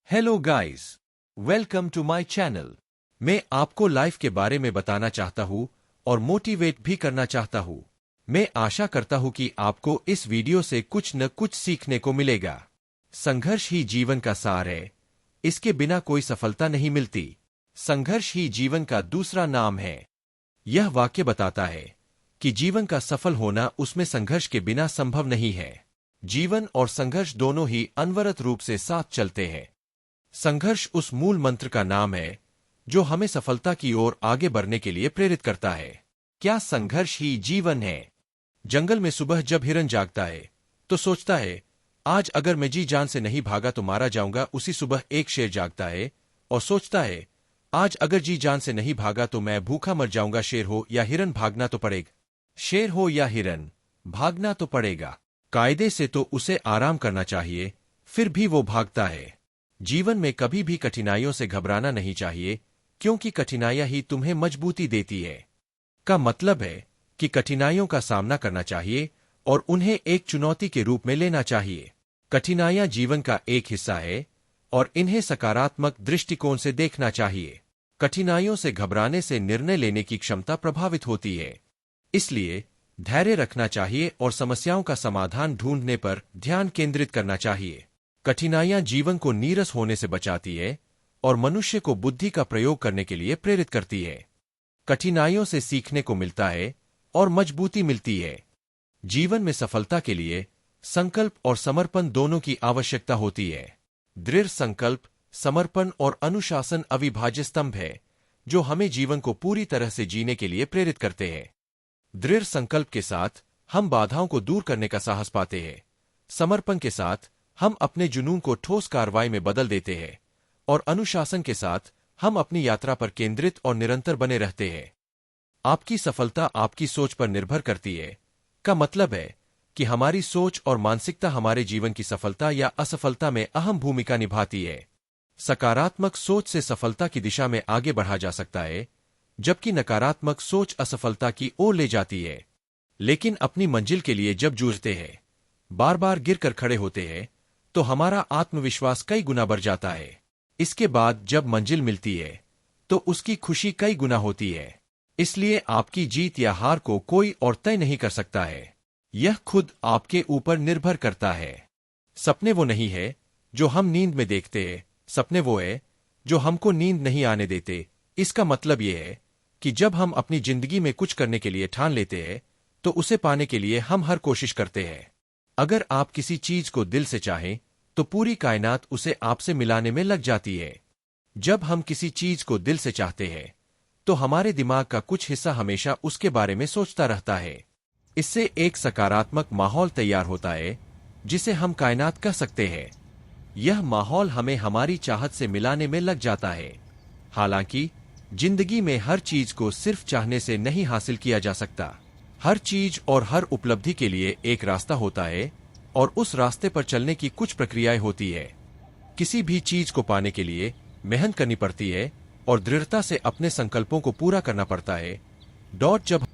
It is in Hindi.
Hello guys, welcome to my channel. मैं आपको लाइफ के बारे में बताना चाहता हूँ और मोटिवेट भी करना चाहता हूँ। मैं आशा करता हूँ कि आपको इस वीडियो से कुछ न कुछ सीखने को मिलेगा। संघर्ष ही जीवन का सार है, इसके बिना कोई सफलता नहीं मिलती। संघर्ष ही जीवन का दूसरा नाम है। यह वाक्य बताता है कि जीवन का सफल होना उसमें संघर्ष के बिना संभव नहीं है। जीवन और संघर्ष दोनों ही अनवरत रूप से साथ चलते हैं। संघर्ष उस मूल मंत्र का नाम है जो हमें सफलता की ओर आगे बढ़ने के लिए प्रेरित करता है। क्या संघर्ष ही जीवन है? जंगल में सुबह जब हिरन जागता है तो सोचता है, आज अगर मैं जी जान से नहीं भागा तो मारा जाऊंगा। उसी सुबह एक शेर जागता है और सोचता है, आज अगर जी जान से नहीं भागा तो मैं भूखा मर जाऊंगा। शेर हो या हिरन, भागना तो पड़ेगा। शेर हो या हिरन, भागना तो पड़ेगा। कायदे से तो उसे आराम करना चाहिए, फिर भी वो भागता है। जीवन में कभी भी कठिनाइयों से घबराना नहीं चाहिए, क्योंकि कठिनाइयां ही तुम्हें मजबूती देती है। का मतलब है कि कठिनाइयों का सामना करना चाहिए और उन्हें एक चुनौती के रूप में लेना चाहिए। कठिनाइयां जीवन का एक हिस्सा है और इन्हें सकारात्मक दृष्टिकोण से देखना चाहिए। कठिनाइयों से घबराने से निर्णय लेने की क्षमता प्रभावित होती है। इसलिए धैर्य रखना चाहिए और समस्याओं का समाधान ढूंढने पर ध्यान केंद्रित करना चाहिए। कठिनाइयां जीवन को नीरस होने से बचाती है और मनुष्य को बुद्धि का प्रयोग करने के लिए प्रेरित करती है। कठिनाइयों से सीखने को मिलता है और मजबूती मिलती है। जीवन में सफलता के लिए संकल्प और समर्पण दोनों की आवश्यकता होती है। दृढ़ संकल्प, समर्पण और अनुशासन अविभाज्य स्तंभ है जो हमें जीवन को पूरी तरह से जीने के लिए प्रेरित करते हैं। दृढ़ संकल्प के साथ हम बाधाओं को दूर करने का साहस पाते हैं। समर्पण के साथ हम अपने जुनून को ठोस कार्रवाई में बदल देते हैं और अनुशासन के साथ हम अपनी यात्रा पर केंद्रित और निरंतर बने रहते हैं। आपकी सफलता आपकी सोच पर निर्भर करती है। का मतलब है कि हमारी सोच और मानसिकता हमारे जीवन की सफलता या असफलता में अहम भूमिका निभाती है। सकारात्मक सोच से सफलता की दिशा में आगे बढ़ा जा सकता है, जबकि नकारात्मक सोच असफलता की ओर ले जाती है। लेकिन अपनी मंजिल के लिए जब जूझते हैं, बार बार गिरकर खड़े होते हैं, तो हमारा आत्मविश्वास कई गुना बढ़ जाता है। इसके बाद जब मंजिल मिलती है तो उसकी खुशी कई गुना होती है। इसलिए आपकी जीत या हार को कोई और तय नहीं कर सकता है। यह खुद आपके ऊपर निर्भर करता है। सपने वो नहीं है जो हम नींद में देखते हैं, सपने वो है जो हमको नींद नहीं आने देते। इसका मतलब यह है कि जब हम अपनी जिंदगी में कुछ करने के लिए ठान लेते हैं तो उसे पाने के लिए हम हर कोशिश करते हैं। अगर आप किसी चीज को दिल से चाहें तो पूरी कायनात उसे आपसे मिलाने में लग जाती है। जब हम किसी चीज को दिल से चाहते हैं तो हमारे दिमाग का कुछ हिस्सा हमेशा उसके बारे में सोचता रहता है। इससे एक सकारात्मक माहौल तैयार होता है जिसे हम कायनात कह सकते हैं। यह माहौल हमें हमारी चाहत से मिलाने में लग जाता है। हालांकि जिंदगी में हर चीज को सिर्फ चाहने से नहीं हासिल किया जा सकता। हर चीज और हर उपलब्धि के लिए एक रास्ता होता है और उस रास्ते पर चलने की कुछ प्रक्रियाएं होती है। किसी भी चीज को पाने के लिए मेहनत करनी पड़ती है और दृढ़ता से अपने संकल्पों को पूरा करना पड़ता है। जब